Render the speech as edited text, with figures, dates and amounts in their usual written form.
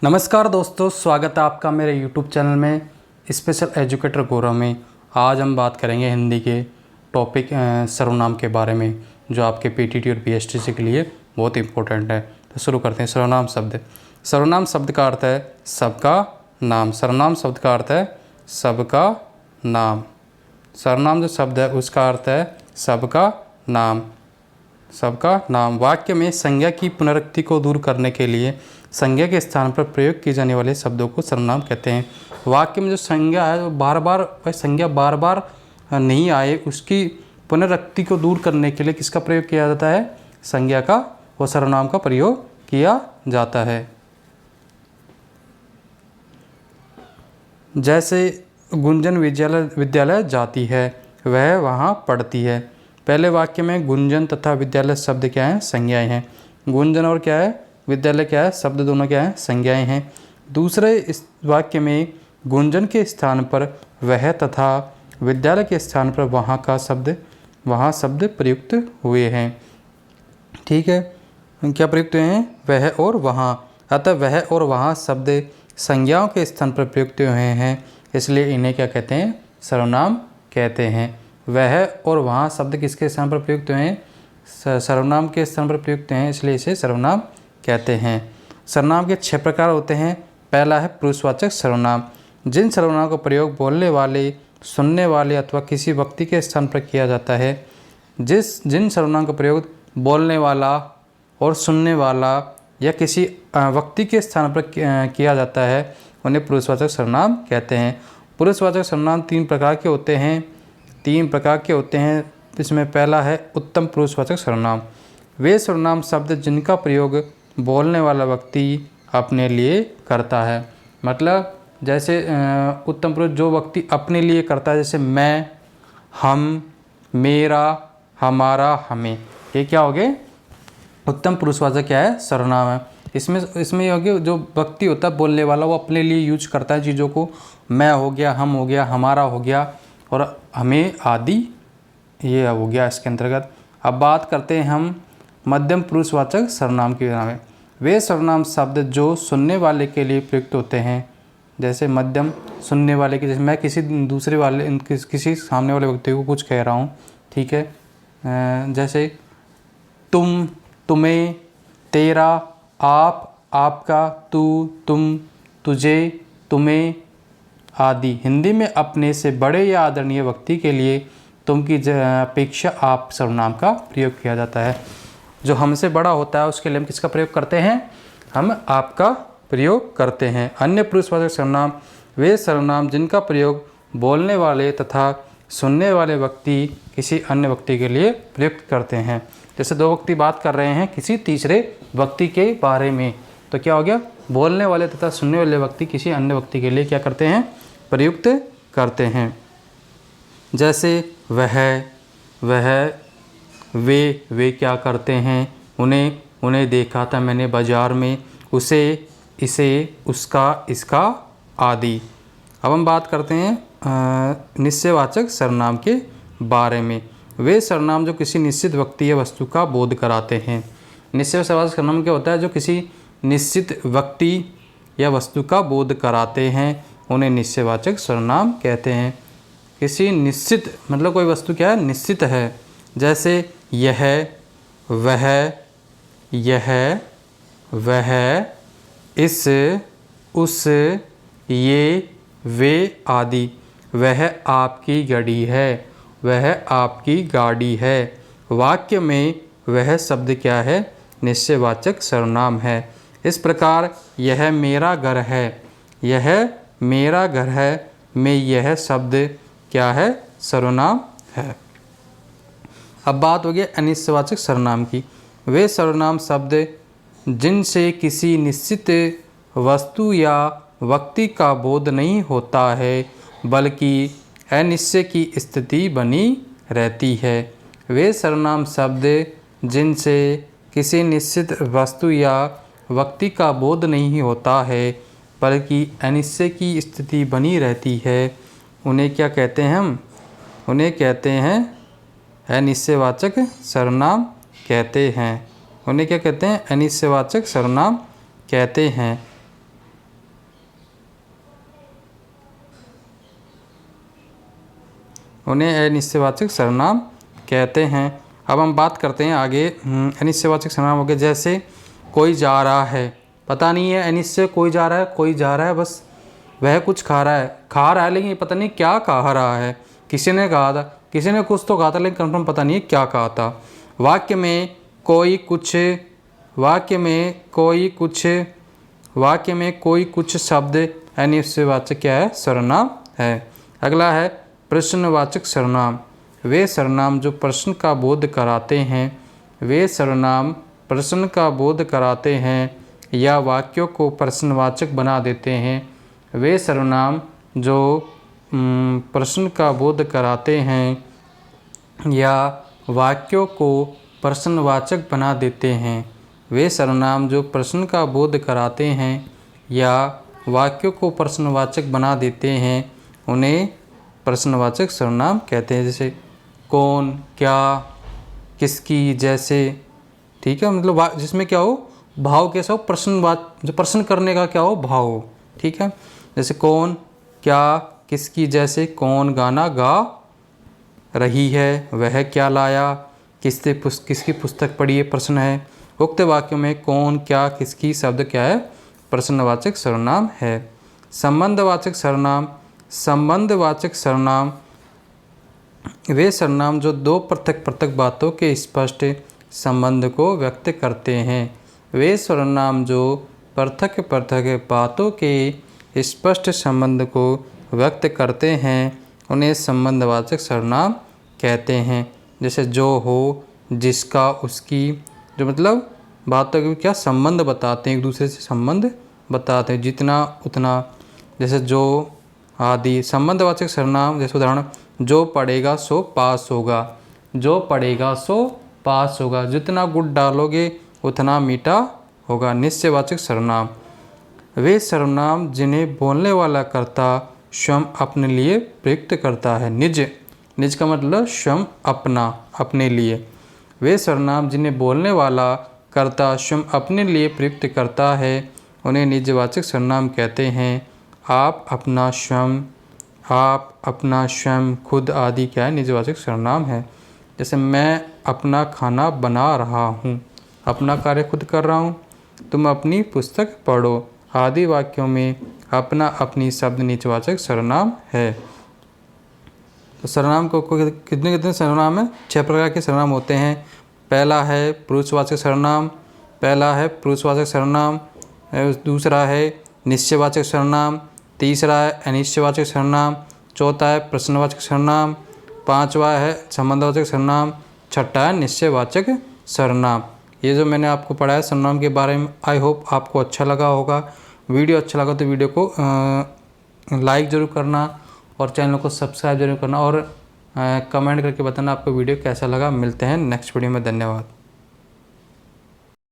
नमस्कार दोस्तों, स्वागत है आपका मेरे YouTube चैनल में स्पेशल एजुकेटर गौरव में। आज हम बात करेंगे हिंदी के टॉपिक सर्वनाम के बारे में, जो आपके पीटीटी और पीएचटीसी के लिए बहुत इंपॉर्टेंट है। तो शुरू करते हैं। सर्वनाम शब्द। सर्वनाम शब्द का अर्थ है सबका नाम। सर्वनाम शब्द का अर्थ है सबका नाम। सर्वनाम जो शब्द है उसका अर्थ है सबका नाम। सबका नाम। वाक्य में संज्ञा की पुनरुक्ति को दूर करने के लिए संज्ञा के स्थान पर प्रयोग किए जाने वाले शब्दों को सर्वनाम कहते हैं। वाक्य में जो संज्ञा है वो संज्ञा बार बार नहीं आए, उसकी पुनरुक्ति को दूर करने के लिए किसका प्रयोग किया जाता है? संज्ञा का व सर्वनाम का प्रयोग किया जाता है। जैसे गुंजन विद्यालय जाती है, वह वहाँ पढ़ती है। पहले वाक्य में गुंजन तथा विद्यालय शब्द क्या हैं? संज्ञाएं हैं। गुंजन और क्या है? विद्यालय क्या है? शब्द दोनों क्या है? संज्ञाएं हैं। दूसरे इस वाक्य में गुंजन के स्थान पर वह तथा विद्यालय के स्थान पर वहाँ शब्द प्रयुक्त हुए हैं। ठीक है, क्या प्रयुक्त हुए हैं? वह और वहाँ। अतः वह और वहाँ शब्द संज्ञाओं के स्थान पर प्रयुक्त हुए हैं, इसलिए इन्हें क्या कहते हैं? सर्वनाम कहते हैं। वह और वहाँ शब्द किसके स्थान पर प्रयुक्त हुए हैं? सर्वनाम के स्थान पर प्रयुक्त हैं, इसलिए इसे सर्वनाम कहते हैं। सर्वनाम के 6 प्रकार होते हैं। पहला है पुरुषवाचक सर्वनाम। जिन सर्वनाम का प्रयोग बोलने वाले, सुनने वाले अथवा किसी व्यक्ति के स्थान पर किया जाता है। जिन सर्वनाम का प्रयोग बोलने वाला और सुनने वाला या किसी व्यक्ति के स्थान पर किया जाता है, उन्हें पुरुषवाचक सर्वनाम कहते हैं। पुरुषवाचक सर्वनाम 3 प्रकार के होते हैं। इसमें पहला है उत्तम पुरुषवाचक सर्वनाम। वे सर्वनाम शब्द जिनका प्रयोग बोलने वाला व्यक्ति अपने लिए करता है। मतलब जैसे उत्तम पुरुष जो व्यक्ति अपने लिए करता है, जैसे मैं, हम, मेरा, हमारा, हमें, ये क्या हो गए? उत्तम पुरुषवाचक क्या है? सर्वनाम है। इसमें ये हो गया, जो व्यक्ति होता है बोलने वाला, वो अपने लिए यूज करता है चीज़ों को। मैं हो गया, हम हो गया, हमारा हो गया और हमें आदि, ये हो गया इसके अंतर्गत। अब बात करते हैं हम मध्यम पुरुषवाचक सर्वनाम के बारे में। वे सर्वनाम शब्द जो सुनने वाले के लिए प्रयुक्त होते हैं। जैसे मध्यम सुनने वाले के, जैसे मैं किसी सामने वाले व्यक्ति को कुछ कह रहा हूँ, ठीक है, जैसे तुम, तुम्हें, तेरा, आप, आपका, तू, तुम, तुझे, तुम्हें आदि। हिंदी में अपने से बड़े या आदरणीय व्यक्ति के लिए तुम की अपेक्षा आप सर्वनाम का प्रयोग किया जाता है। जो हमसे बड़ा होता है उसके लिए हम किसका प्रयोग करते हैं? हम आपका प्रयोग करते हैं। अन्य पुरुषवाचक सर्वनाम वे सर्वनाम जिनका प्रयोग बोलने वाले तथा सुनने वाले व्यक्ति किसी अन्य व्यक्ति के लिए प्रयुक्त करते हैं। जैसे 2 व्यक्ति बात कर रहे हैं किसी तीसरे व्यक्ति के बारे में, तो क्या हो गया? बोलने वाले तथा सुनने वाले व्यक्ति किसी अन्य व्यक्ति के लिए क्या करते हैं? प्रयुक्त करते हैं। जैसे वह, वे क्या करते हैं? उन्हें देखा था मैंने बाजार में। उसे, इसे, उसका, इसका आदि। अब हम बात करते हैं निश्चयवाचक सर्वनाम के बारे में। वे सर्वनाम जो किसी निश्चित व्यक्ति या वस्तु का बोध कराते हैं। निश्चयवाचक सर्वनाम क्या होता है? जो किसी निश्चित व्यक्ति या वस्तु का बोध कराते हैं, उन्हें निश्चयवाचक सर्वनाम कहते हैं। किसी निश्चित, मतलब कोई वस्तु क्या है? निश्चित है। जैसे यह, वह, इस, उस, ये, वे आदि। वह आपकी घड़ी है, वह आपकी गाड़ी है। वाक्य में वह शब्द क्या है? निश्चयवाचक सर्वनाम है। इस प्रकार यह मेरा घर है, में यह शब्द क्या है? सर्वनाम है। अब बात हो गई अनिश्चयवाचक सर्वनाम की। वे सर्वनाम शब्द जिनसे किसी निश्चित वस्तु या व्यक्ति का बोध नहीं होता है, बल्कि अनिश्चय की स्थिति बनी रहती है। वे सर्वनाम शब्द जिनसे किसी निश्चित वस्तु या व्यक्ति का बोध नहीं होता है, बल्कि अनिश्चय की स्थिति बनी रहती है, उन्हें क्या कहते हैं? हम उन्हें कहते हैं अनिश्चयवाचक सर्वनाम कहते हैं। उन्हें क्या कहते हैं? अनिश्चयवाचक सर्वनाम कहते हैं। उन्हें अनिश्चयवाचक सर्वनाम कहते हैं। अब हम बात करते हैं आगे अनिश्चयवाचक सर्वनाम हो गए। जैसे कोई जा रहा है, पता नहीं है अनिश्चय, कोई जा रहा है बस वह कुछ खा रहा है लेकिन पता नहीं क्या खा रहा है। किसी ने कहा था, किसी ने कुछ तो कहा था लेकिन कंफर्म पता नहीं है क्या कहा था। वाक्य में कोई कुछ शब्द अनिश्चयवाचक क्या है? सर्वनाम है। अगला है प्रश्नवाचक सर्वनाम। वे सर्वनाम जो प्रश्न का बोध कराते हैं या वाक्यों को प्रश्नवाचक बना देते हैं। वे सर्वनाम जो प्रश्न का बोध कराते हैं या वाक्यों को प्रश्नवाचक बना देते हैं। वे सर्वनाम जो प्रश्न का बोध कराते हैं या वाक्यों को प्रश्नवाचक बना देते हैं उन्हें प्रश्नवाचक सर्वनाम कहते हैं। जैसे कौन, क्या, किसकी, जैसे। ठीक है, मतलब जिसमें क्या हो, भाव कैसा हो, जो प्रश्न करने का क्या हो, भाव हो। ठीक है, जैसे कौन, क्या, किसकी, जैसे कौन गाना गा रही है, वह क्या लाया, किसकी पुस्तक पढ़ी, ये प्रश्न है। उक्त वाक्यों में कौन, क्या, किसकी शब्द क्या है? प्रश्नवाचक सर्वनाम है। संबंधवाचक सर्वनाम वे सर्वनाम जो दो पृथक बातों के स्पष्ट संबंध को व्यक्त करते हैं। वे सर्वनाम जो पृथक बातों के स्पष्ट संबंध को व्यक्त करते हैं उन्हें संबंधवाचक सर्वनाम कहते हैं। जैसे जो हो, जिसका, उसकी, जो मतलब बातों के क्या संबंध बताते हैं, एक दूसरे से संबंध बताते हैं, जितना उतना। जैसे जो आदि। संबंधवाचक सर्वनाम जैसे उदाहरण, जो पढ़ेगा सो पास होगा, जितना गुड़ डालोगे उतना मीठा होगा। निश्चयवाचक सर्वनाम वे सर्वनाम जिन्हें बोलने वाला कर्ता स्वयं अपने लिए प्रयुक्त करता है। निज का मतलब स्वयं, अपने लिए। वे सर्वनाम जिन्हें बोलने वाला कर्ता स्वयं अपने लिए प्रयुक्त करता है उन्हें निजवाचक सर्वनाम कहते हैं। आप, अपना स्वयं, खुद आदि क्या है? निजवाचक सर्वनाम है। जैसे मैं अपना खाना बना रहा हूँ, अपना कार्य खुद कर रहा हूँ। तुम अपनी पुस्तक पढ़ो आदि वाक्यों में अपना, अपनी शब्द निजवाचक सर्वनाम है। तो सर्वनाम को कितने सर्वनाम है? 6 प्रकार के सर्वनाम होते हैं। पहला है पुरुषवाचक सर्वनाम, दूसरा है निश्चयवाचक सर्वनाम, तीसरा है अनिश्चयवाचक सर्वनाम, चौथा है प्रश्नवाचक सर्वनाम, पांचवा है संबंधवाचक सर्वनाम, छठा है निश्चयवाचक सर्वनाम। ये जो मैंने आपको पढ़ाया सर्वनाम के बारे में, आई होप आपको अच्छा लगा होगा। वीडियो अच्छा लगा तो वीडियो को लाइक ज़रूर करना और चैनल को सब्सक्राइब जरूर करना और कमेंट करके बताना आपको वीडियो कैसा लगा। मिलते हैं नेक्स्ट वीडियो में। धन्यवाद।